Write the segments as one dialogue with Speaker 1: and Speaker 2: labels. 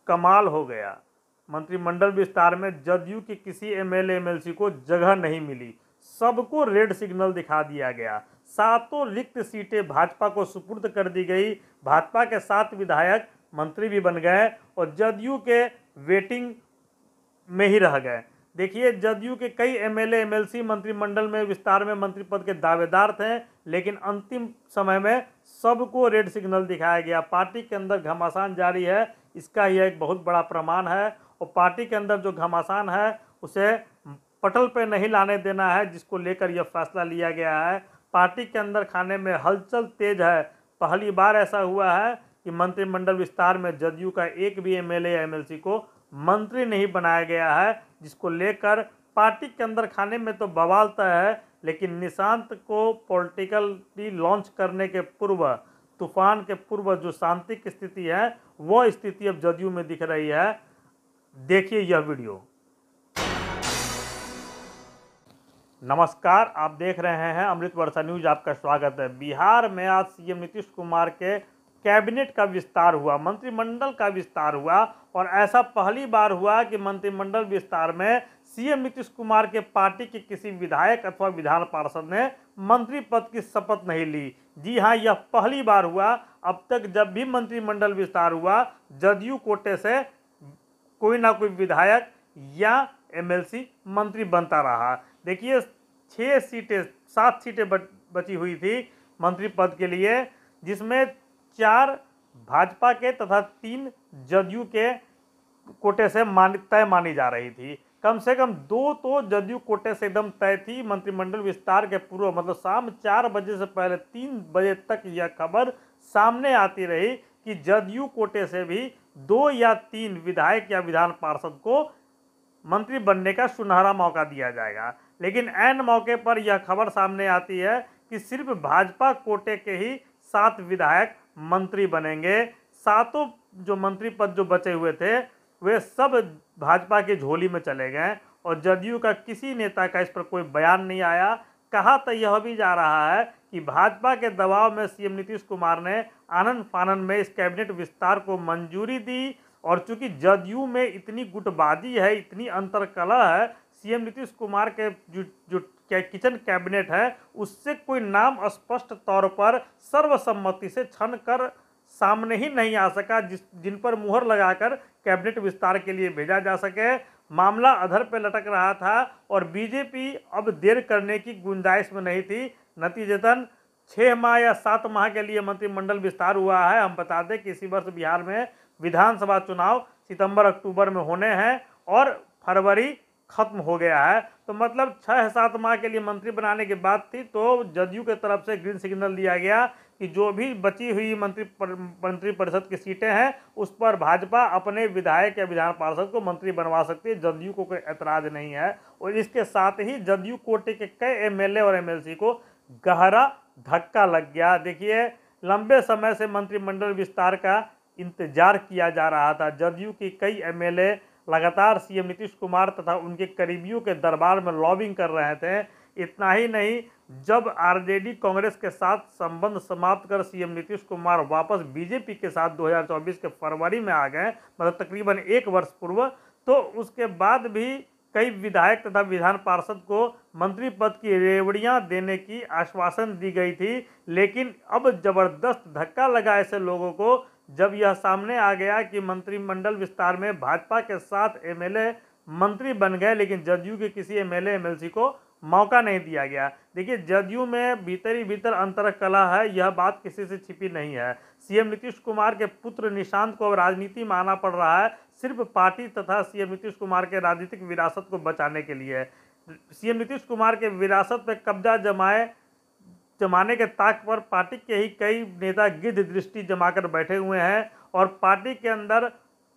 Speaker 1: कमाल हो गया। मंत्रिमंडल विस्तार में जदयू के किसी एमएलए एमएलसी को जगह नहीं मिली, सबको रेड सिग्नल दिखा दिया गया। सातों रिक्त सीटें भाजपा को सुपुर्द कर दी गई। भाजपा के 7 विधायक मंत्री भी बन गए और जदयू के वेटिंग में ही रह गए। देखिए, जदयू के कई एमएलए एमएलसी मंत्रिमंडल में विस्तार में मंत्री पद के दावेदार थे, लेकिन अंतिम समय में सबको रेड सिग्नल दिखाया गया। पार्टी के अंदर घमासान जारी है, इसका यह एक बहुत बड़ा प्रमाण है। और पार्टी के अंदर जो घमासान है उसे पटल पे नहीं लाने देना है, जिसको लेकर यह फैसला लिया गया है। पार्टी के अंदर खाने में हलचल तेज है। पहली बार ऐसा हुआ है कि मंत्रिमंडल विस्तार में जदयू का एक भी एमएलए या एमएलसी को मंत्री नहीं बनाया गया है, जिसको लेकर पार्टी के अंदर खाने में तो बवाल तय है, लेकिन निशांत को पॉलिटिकली लॉन्च करने के पूर्व, तूफान के पूर्व जो शांति की स्थिति है, वह स्थिति अब जदयू में दिख रही है। देखिए यह वीडियो। नमस्कार, आप देख रहे हैं अमृत वर्षा न्यूज, आपका स्वागत है। बिहार में आज सीएम नीतीश कुमार के कैबिनेट का विस्तार हुआ, मंत्रिमंडल का विस्तार हुआ और ऐसा पहली बार हुआ कि मंत्रिमंडल विस्तार में सीएम नीतीश कुमार के पार्टी के किसी विधायक अथवा विधान पार्षद ने मंत्री पद की शपथ नहीं ली। जी हां, यह पहली बार हुआ। अब तक जब भी मंत्रिमंडल विस्तार हुआ, जदयू कोटे से कोई ना कोई विधायक या एमएलसी मंत्री बनता रहा। देखिए, 7 सीटें बची हुई थी मंत्री पद के लिए, जिसमें 4 भाजपा के तथा 3 जदयू के कोटे से तय मानी जा रही थी। कम से कम 2 तो जदयू कोटे से एकदम तय थी। मंत्रिमंडल विस्तार के पूर्व, मतलब शाम 4 बजे से पहले 3 बजे तक यह खबर सामने आती रही कि जदयू कोटे से भी 2 या 3 विधायक या विधान पार्षद को मंत्री बनने का सुनहरा मौका दिया जाएगा। लेकिन ऐन मौके पर यह खबर सामने आती है कि सिर्फ भाजपा कोटे के ही 7 विधायक मंत्री बनेंगे। 7 जो मंत्री पद जो बचे हुए थे वे सब भाजपा की झोली में चले गए और जदयू का किसी नेता का इस पर कोई बयान नहीं आया। कहा तो यह भी जा रहा है कि भाजपा के दबाव में सीएम नीतीश कुमार ने आनन फानन में इस कैबिनेट विस्तार को मंजूरी दी। और चूंकि जदयू में इतनी गुटबाजी है, इतनी अंतरकलह है, सीएम नीतीश कुमार के जो किचन कैबिनेट है उससे कोई नाम स्पष्ट तौर पर सर्वसम्मति से छन कर सामने ही नहीं आ सका, जिन पर मुहर लगाकर कैबिनेट विस्तार के लिए भेजा जा सके। मामला अधर पे लटक रहा था और बीजेपी अब देर करने की गुंजाइश में नहीं थी। नतीजतन 6 माह या 7 माह के लिए मंत्रिमंडल विस्तार हुआ है। हम बता दें कि इसी वर्ष बिहार में विधानसभा चुनाव सितंबर अक्टूबर में होने हैं और फरवरी खत्म हो गया है। तो मतलब 6-7 माह के लिए मंत्री बनाने की बात थी, तो जदयू के तरफ से ग्रीन सिग्नल दिया गया कि जो भी बची हुई मंत्री परिषद की सीटें हैं उस पर भाजपा अपने विधायक या विधान पार्षद को मंत्री बनवा सकती है। जदयू को कोई एतराज नहीं है। और इसके साथ ही जदयू कोटे के कई एमएलए और एमएलसी को गहरा धक्का लग गया। देखिए, लंबे समय से मंत्रिमंडल विस्तार का इंतजार किया जा रहा था। जदयू की कई एमएलए लगातार सीएम नीतीश कुमार तथा उनके करीबियों के दरबार में लॉबिंग कर रहे थे। इतना ही नहीं, जब आरजेडी कांग्रेस के साथ संबंध समाप्त कर सीएम नीतीश कुमार वापस बीजेपी के साथ 2024 के फरवरी में आ गए, मतलब तकरीबन 1 वर्ष पूर्व, तो उसके बाद भी कई विधायक तथा विधान पार्षद को मंत्री पद की रेवड़ियां देने की आश्वासन दी गई थी। लेकिन अब जबरदस्त धक्का लगा ऐसे लोगों को जब यह सामने आ गया कि मंत्रिमंडल विस्तार में भाजपा के 7 एमएलए मंत्री बन गए, लेकिन जदयू के किसी एमएलए एमएलसी को मौका नहीं दिया गया। देखिए, जदयू में भीतर ही भीतर अंतरकलह है, यह बात किसी से छिपी नहीं है। सीएम नीतीश कुमार के पुत्र निशांत को अब राजनीति में आना पड़ रहा है, सिर्फ पार्टी तथा सीएम नीतीश कुमार के राजनीतिक विरासत को बचाने के लिए। सीएम नीतीश कुमार के विरासत पर कब्जा जमाने के ताक पर पार्टी के ही कई नेता गिद्ध दृष्टि जमाकर बैठे हुए हैं और पार्टी के अंदर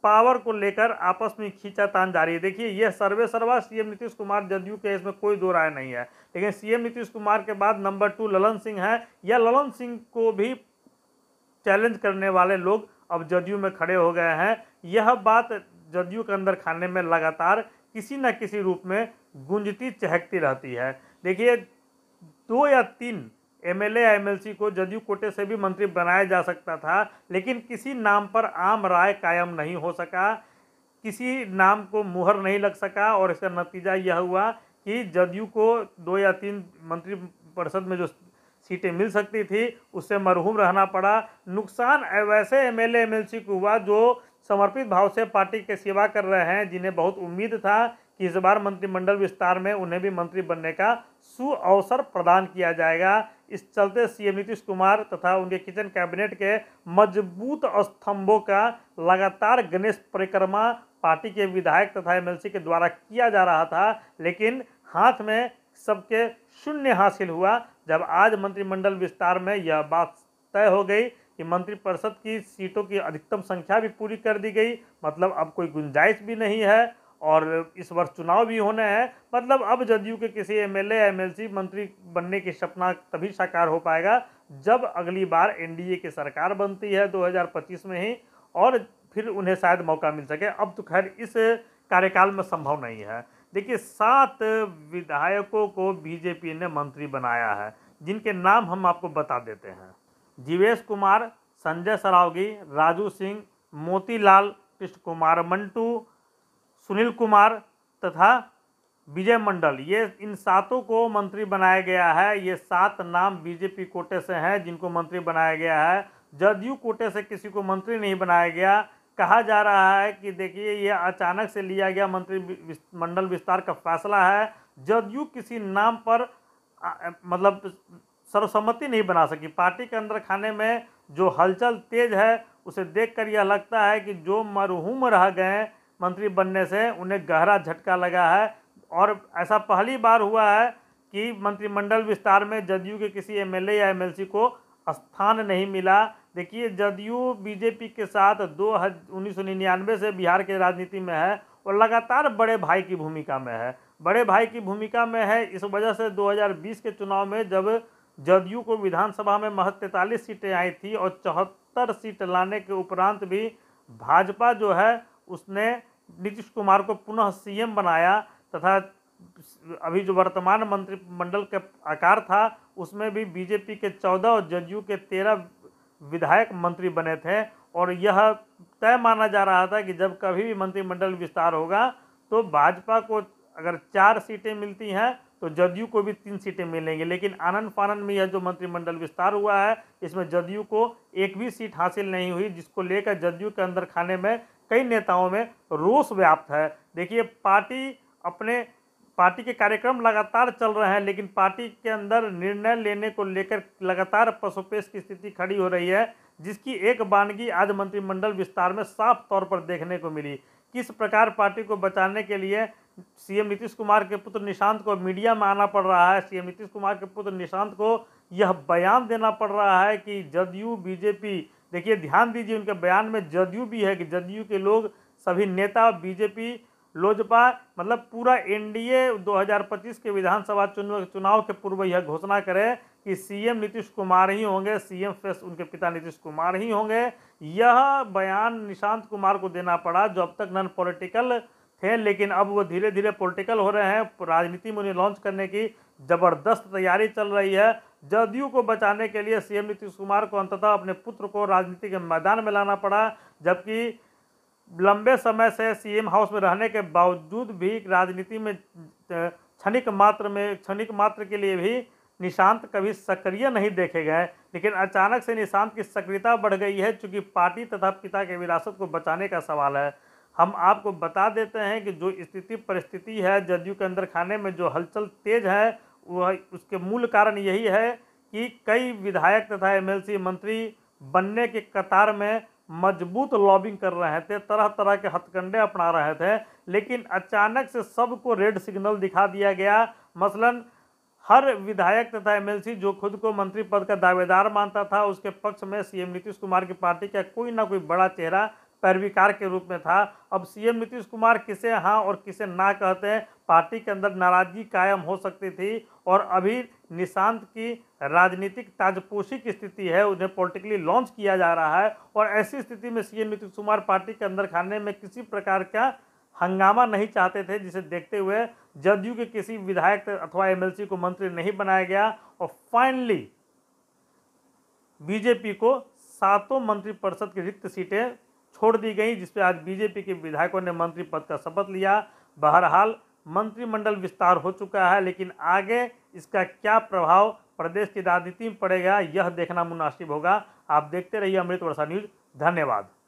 Speaker 1: पावर को लेकर आपस में खींचातान जारी है। देखिए, यह सर्वे सर्वा सीएम नीतीश कुमार जदयू के, इसमें कोई दो राय नहीं है। लेकिन सीएम नीतीश कुमार के बाद नंबर 2 ललन सिंह है, या ललन सिंह को भी चैलेंज करने वाले लोग अब जदयू में खड़े हो गए हैं। यह बात जदयू के अंदर खाने में लगातार किसी न किसी रूप में गूंजती चहकती रहती है। देखिए, 2 या 3 एमएलए या एमएलसी को जदयू कोटे से भी मंत्री बनाया जा सकता था, लेकिन किसी नाम पर आम राय कायम नहीं हो सका, किसी नाम को मुहर नहीं लग सका और इसका नतीजा यह हुआ कि जदयू को 2 या 3 मंत्रिपरिषद में जो सीटें मिल सकती थी उससे मरहूम रहना पड़ा। नुकसान वैसे एमएलए एमएलसी को हुआ जो समर्पित भाव से पार्टी की सेवा कर रहे हैं, जिन्हें बहुत उम्मीद था कि इस बार मंत्रिमंडल विस्तार में उन्हें भी मंत्री बनने का सुअवसर प्रदान किया जाएगा। इस चलते सीएम नीतीश कुमार तथा उनके किचन कैबिनेट के मजबूत स्तंभों का लगातार गणेश परिक्रमा पार्टी के विधायक तथा एमएलसी के द्वारा किया जा रहा था, लेकिन हाथ में सबके शून्य हासिल हुआ। जब आज मंत्रिमंडल विस्तार में यह बात तय हो गई कि मंत्रिपरिषद की सीटों की अधिकतम संख्या भी पूरी कर दी गई, मतलब अब कोई गुंजाइश भी नहीं है और इस वर्ष चुनाव भी होने हैं, मतलब अब जदयू के किसी एमएलए या एमएलसी मंत्री बनने की सपना तभी साकार हो पाएगा जब अगली बार एनडीए की सरकार बनती है 2025 में ही, और फिर उन्हें शायद मौका मिल सके। अब तो खैर इस कार्यकाल में संभव नहीं है। देखिए 7 विधायकों को बीजेपी ने मंत्री बनाया है, जिनके नाम हम आपको बता देते हैं। जीवेश कुमार, संजय सरावगी, राजू सिंह, मोतीलाल कृष्ण कुमार मंटू, सुनील कुमार तथा विजय मंडल, ये इन 7 को मंत्री बनाया गया है। ये 7 नाम बीजेपी कोटे से हैं जिनको मंत्री बनाया गया है। जदयू कोटे से किसी को मंत्री नहीं बनाया गया। कहा जा रहा है कि देखिए ये अचानक से लिया गया मंत्रिमंडल विस्तार का फैसला है। जदयू किसी नाम पर मतलब सर्वसम्मति नहीं बना सकी। पार्टी के अंदर खाने में जो हलचल तेज है उसे देखकर यह लगता है कि जो मरहूम रह गए मंत्री बनने से उन्हें गहरा झटका लगा है, और ऐसा पहली बार हुआ है कि मंत्रिमंडल विस्तार में जदयू के किसी एमएलए या एमएलसी को स्थान नहीं मिला। देखिए जदयू बीजेपी के साथ 1999 से बिहार के राजनीति में है और लगातार बड़े भाई की भूमिका में है। बड़े भाई की भूमिका में है इस वजह से 2020 के चुनाव में जब जदयू को विधानसभा में महज 43 सीटें आई थी और 74 सीट लाने के उपरांत भी भाजपा जो है उसने नीतीश कुमार को पुनः सीएम बनाया, तथा अभी जो वर्तमान मंत्रिमंडल का आकार था उसमें भी बीजेपी के 14 और जदयू के 13 विधायक मंत्री बने थे। और यह तय माना जा रहा था कि जब कभी भी मंत्रिमंडल विस्तार होगा तो भाजपा को अगर 4 सीटें मिलती हैं तो जदयू को भी 3 सीटें मिलेंगी। लेकिन आनन फानन में यह जो मंत्रिमंडल विस्तार हुआ है इसमें जदयू को एक भी सीट हासिल नहीं हुई, जिसको लेकर जदयू के अंदर खाने में कई नेताओं में रोष व्याप्त है। देखिए पार्टी के कार्यक्रम लगातार चल रहे हैं, लेकिन पार्टी के अंदर निर्णय लेने को लेकर लगातार पसोपेश की स्थिति खड़ी हो रही है, जिसकी एक बानगी आज मंत्रिमंडल विस्तार में साफ तौर पर देखने को मिली। किस प्रकार पार्टी को बचाने के लिए सीएम नीतीश कुमार के पुत्र निशांत को मीडिया में आना पड़ रहा है। सीएम नीतीश कुमार के पुत्र निशांत को यह बयान देना पड़ रहा है कि जदयू बीजेपी, देखिए ध्यान दीजिए उनके बयान में जदयू भी है कि जदयू के लोग सभी नेता बीजेपी लोजपा मतलब पूरा एनडीए 2025 के विधानसभा चुनाव के पूर्व यह घोषणा करे कि सीएम नीतीश कुमार ही होंगे, सीएम फेस उनके पिता नीतीश कुमार ही होंगे। यह बयान निशांत कुमार को देना पड़ा जो अब तक नॉन पॉलिटिकल थे, लेकिन अब वो धीरे धीरे पॉलिटिकल हो रहे हैं। राजनीति में उन्हें लॉन्च करने की ज़बरदस्त तैयारी चल रही है। जदयू को बचाने के लिए सीएम नीतीश कुमार को अंततः अपने पुत्र को राजनीति के मैदान में लाना पड़ा, जबकि लंबे समय से सीएम हाउस में रहने के बावजूद भी राजनीति में क्षणिक मात्र के लिए भी निशांत कभी सक्रिय नहीं देखे गए। लेकिन अचानक से निशांत की सक्रियता बढ़ गई है, चूंकि पार्टी तथा पिता के विरासत को बचाने का सवाल है। हम आपको बता देते हैं कि जो स्थिति परिस्थिति है जदयू के अंदर खाने में जो हलचल तेज है वह उसके मूल कारण यही है कि कई विधायक तथा एमएलसी मंत्री बनने के कतार में मजबूत लॉबिंग कर रहे थे, तरह तरह के हथकंडे अपना रहे थे, लेकिन अचानक से सबको रेड सिग्नल दिखा दिया गया। मसलन हर विधायक तथा एमएलसी जो खुद को मंत्री पद का दावेदार मानता था उसके पक्ष में सीएम नीतीश कुमार की पार्टी का कोई ना कोई बड़ा चेहरा पैरविकार के रूप में था। अब सीएम नीतीश कुमार किसे हाँ और किसे ना कहते हैं, पार्टी के अंदर नाराजगी कायम हो सकती थी। और अभी निशांत की राजनीतिक ताजपोशी की स्थिति है, उन्हें पॉलिटिकली लॉन्च किया जा रहा है, और ऐसी स्थिति में सीएम नीतीश कुमार पार्टी के अंदर खाने में किसी प्रकार का हंगामा नहीं चाहते थे, जिसे देखते हुए जदयू के किसी विधायक अथवा एमएलसी को मंत्री नहीं बनाया गया। और फाइनली बीजेपी को 7 मंत्रिपरिषद की रिक्त सीटें छोड़ दी गई, जिसपे आज बीजेपी के विधायकों ने मंत्री पद का शपथ लिया। बहरहाल मंत्रिमंडल विस्तार हो चुका है, लेकिन आगे इसका क्या प्रभाव प्रदेश की राजनीति में पड़ेगा, यह देखना मुनासिब होगा। आप देखते रहिए अमृत वर्षा न्यूज। धन्यवाद।